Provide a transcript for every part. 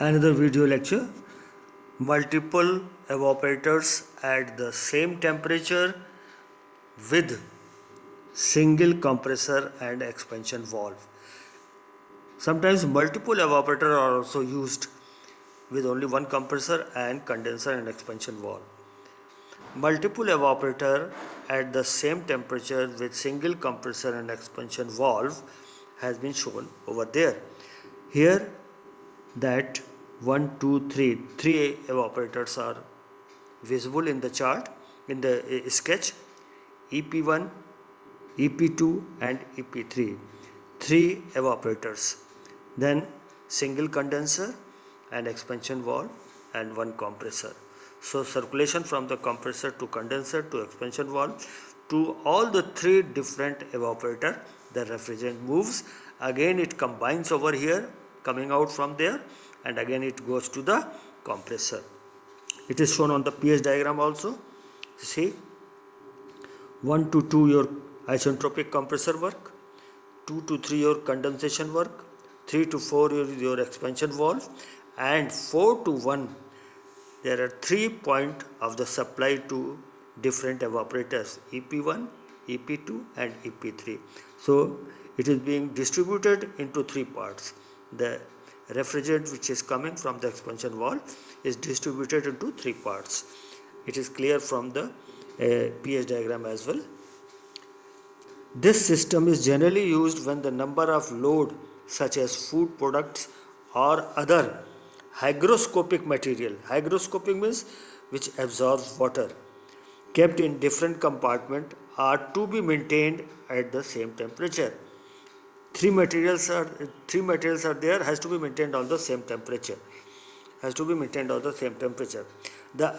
Another video lecture: multiple evaporators at the same temperature with single compressor and expansion valve. Sometimes multiple evaporators are also used with only one compressor and condenser and expansion valve. Multiple evaporator at the same temperature with single compressor and expansion valve has been shown over there. Here that 1, 2, 3, three evaporators are visible in the chart, in the sketch: EP1, EP2 and EP3. Three evaporators. Then single condenser and expansion valve and one compressor. So circulation from the compressor to condenser to expansion valve to all the three different evaporator, the refrigerant moves. Again it combines over here, coming out from there, and again it goes to the compressor. It is shown on the pH diagram also. See, 1 to 2 your isentropic compressor work, 2 to 3 your condensation work, 3 to 4 your expansion valve, and 4 to 1 there are 3 points of the supply to different evaporators: EP1, EP2 and EP3. So it is being distributed into 3 parts. The refrigerant which is coming from the expansion valve is distributed into 3 parts. It is clear from the pH diagram as well. This system is generally used when the number of load such as food products or other hygroscopic material, hygroscopic means which absorbs water, kept in different compartment are to be maintained at the same temperature. Three materials are there, has to be maintained on the same temperature. The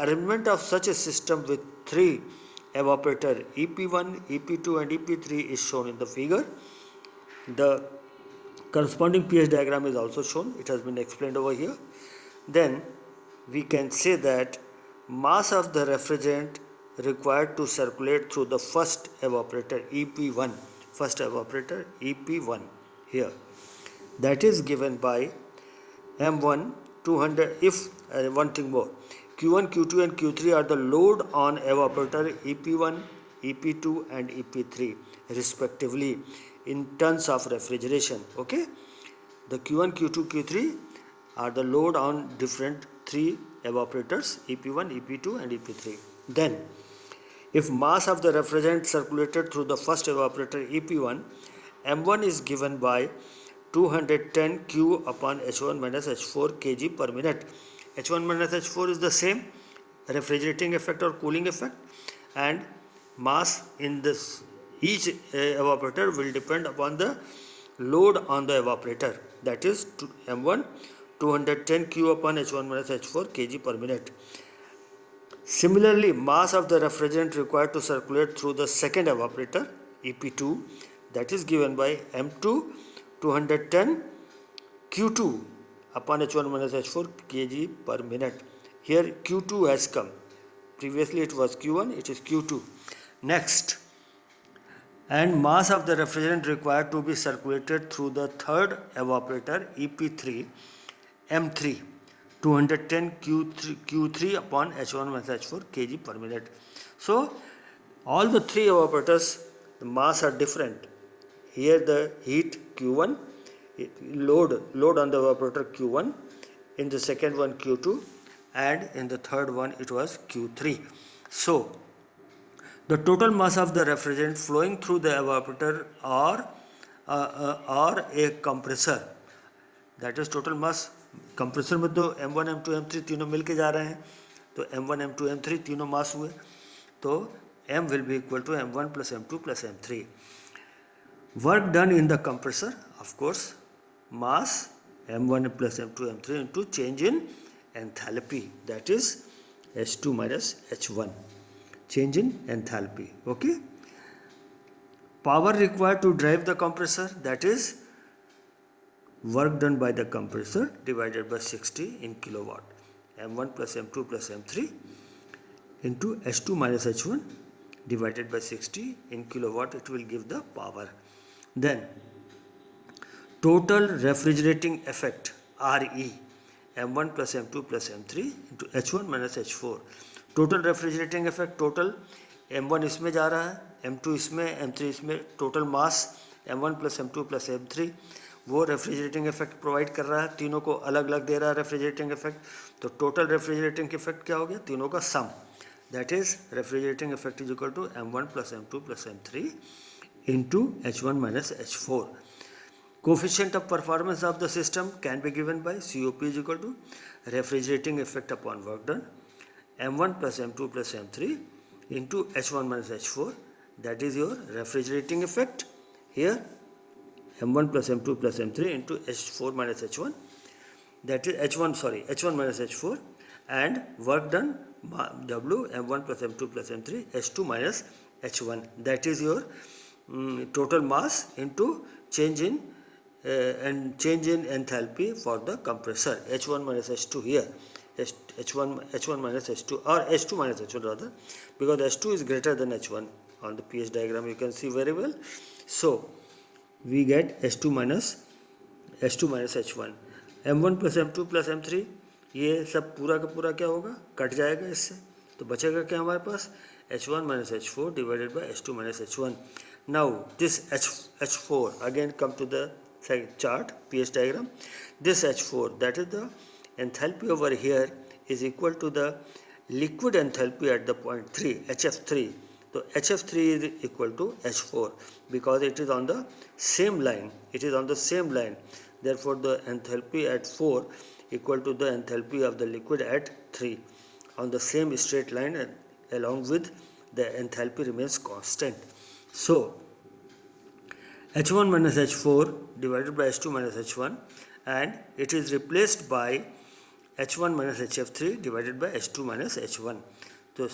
arrangement of such a system with three evaporator EP1, EP2 and EP3 is shown in the figure. The corresponding pH diagram is also shown. It has been explained over here. Then we can say that mass of the refrigerant required to circulate through the first evaporator EP1, here, that is given by M1 200. If one thing more, Q1, Q2 and Q3 are the load on evaporator EP1, EP2 and EP3 respectively in tons of refrigeration. Okay, the Q1, Q2, Q3 are the load on different three evaporators EP1, EP2 and EP3. Then if mass of the refrigerant circulated through the first evaporator EP1, M1 is given by 210 Q upon H1 minus H4 kg per minute. H1 minus H4 is the same refrigerating effect or cooling effect, and mass in this each evaporator will depend upon the load on the evaporator, that is M1 210 Q upon H1 minus H4 kg per minute. Similarly, mass of the refrigerant required to circulate through the second evaporator EP2, that is given by M2 210 Q2 upon H1 minus H4 kg per minute. Here Q2 has come. Previously it was Q1, it is Q2. Next, and mass of the refrigerant required to be circulated through the third evaporator EP3, M3, 210 Q3 upon H1 minus H4 kg per minute. So all the three evaporators, the mass are different. Here the heat Q1, load on the evaporator Q1, in the second one Q2, and in the third one it was Q3. So the total mass of the refrigerant flowing through the evaporator or a compressor, that is total mass. Compressor में तो M1, M2, M3 तीनों मिल के जा रहे हैं, तो M1, M2, M3 तीनों मास हुए, तो M will be equal to M1 plus M2 plus M3. Work done in the compressor, of course, mass M1 plus M2, M3 into change in enthalpy, that is H2 minus H1, change in enthalpy. Okay. Power required to drive the compressor, that is work done by the compressor divided by 60 in kilowatt. M1 plus M2 plus M3 into H2 minus H1 divided by 60 in kilowatt, it will give the power. Then total refrigerating effect, RE, M1 plus M2 plus M3 into H1 minus H4. Total refrigerating effect, total M1 इसमें जा रहा है, M2 इसमें, M3 इसमें, total mass M1 plus M2 plus M3 वो refrigerating effect provide कर रहा है, तीनों को अलग अलग दे रहा है रेफ्रिजरेटिंग इफेक्ट। तो टोटल रेफ्रिजरेटिंग इफेक्ट क्या हो गया, तीनों का sum, that is refrigerating effect is equal to M1 plus M2 plus M3 into H1 minus H4. Coefficient of performance of the system can be given by COP is equal to refrigerating effect upon work done M1 plus M2 plus M3 into H1 minus H4, that is your refrigerating effect here, M1 plus M2 plus M3 into H4 minus H1, that is H1 minus H4, and work done W M1 plus M2 plus M3 H2 minus H1, that is your total mass into change in enthalpy for the compressor, H1 minus H2 here, H1 minus H2 or H2 minus H1 rather, because H2 is greater than H1 on the pH diagram you can see very well. So we get H2 minus H1, M1 plus M2 plus M3, ये सब पूरा का पूरा क्या होगा, cut जाएगा इससे, तो बचेगा क्या हमारे पास, H1 minus H4 divided by H2 minus H1. Now this H4 again come to the chart pH diagram. This H4, that is the enthalpy over here, is equal to the liquid enthalpy at the point 3, HF3. So HF3 is equal to H4 because it is on the same line. Therefore the enthalpy at 4 equal to the enthalpy of the liquid at 3 on the same straight line, and along with the enthalpy remains constant. So H1 minus H4 divided by H2 minus H1, and it is replaced by H1 minus HF3 divided by H2 minus H1. तो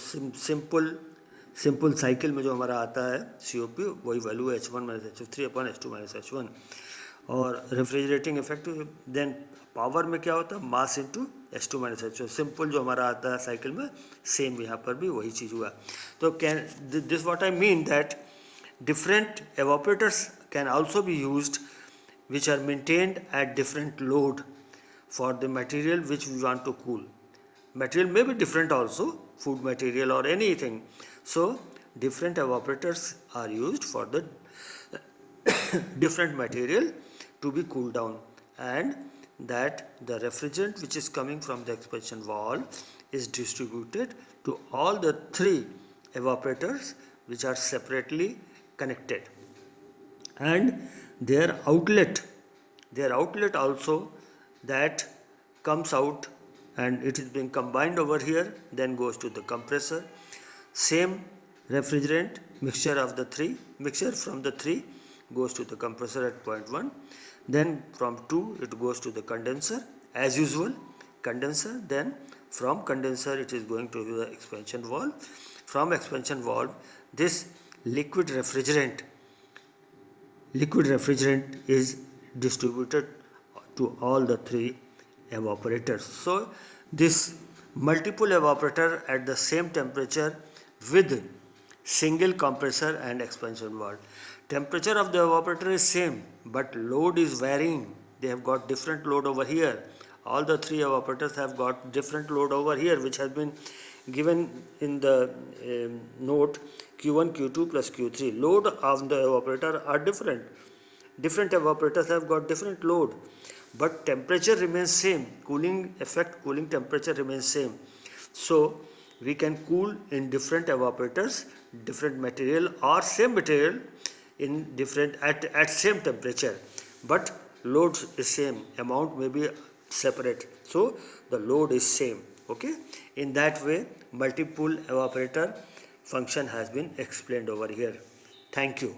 simple cycle में जो हमारा आता है COP वही value है H1 minus HF3 upon H2 minus H1. और refrigerating effect then power में क्या होता है, mass into H2 minus H1. Simple जो हमारा आता है साइकिल में सेम यहाँ पर भी वही चीज़ हुआ. तो can this what I mean that different evaporators can also be used which are maintained at different load for the material which we want to cool. Material may be different also, food material or anything. So different evaporators are used for the different material to be cooled down, and that the refrigerant which is coming from the expansion valve is distributed to all the three evaporators which are separately connected, and their outlet also that comes out, and it is being combined over here, then goes to the compressor. Same refrigerant mixture from the three goes to the compressor at point 1, then from 2 it goes to the condenser as usual, then from condenser it is going to the expansion valve. From expansion valve this liquid refrigerant is distributed to all the three evaporators. So this multiple evaporator at the same temperature with single compressor and expansion valve. Temperature of the evaporator is same, but load is varying. They have got different load over here. All the three evaporators have got different load over here, which has been given in the note Q1, Q2 plus Q3. Load of the evaporator are different. Different evaporators have got different load, but temperature remains same. Cooling temperature remains same. So we can cool in different evaporators, different material or same material in different at same temperature, but load is same, amount may be separate, so the load is same. Okay, in that way multiple evaporator function has been explained over here. Thank you.